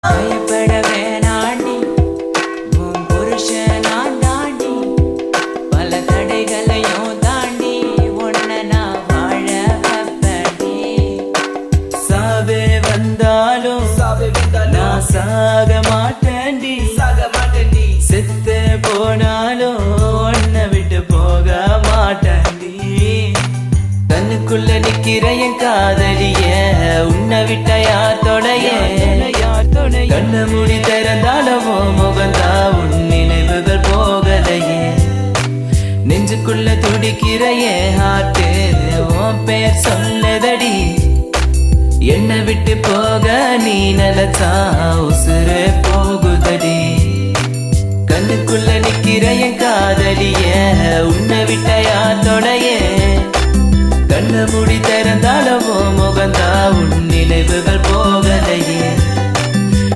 பயப்பட வேணாண்டி உன் புருஷன் நான் தாண்டி பல தடைகளையும் தாண்டி உன்னை நான் வாழ வைப்பேன்டி சாவே வந்தாலும் நான் சாக மாட்டேன்டி செத்து போனாலும் உன்னை விட்டு போக மாட்டேன்டி கண்ணுக்குள்ள நிக்கிற என் காதலிய உன்னை விட்ட யார் தொடைய கண்ண மூடி திறந்தாலவோ முகந்தா உன் நினைவுகள் போகலையே நெஞ்சுக்குள்ள துடிக்கிற என் ஹார்ட்டு உன் பேர் சொன்னதடி என்னை விட்டு போக நீ நினைச்சா உசுறு போகுதடி கண்ணுக்குள்ள நிக்கிற என் காதலிய உன்னை விட்ட யார் தொடைய கண்ண மூடி திறந்தாலவோ முகந்தா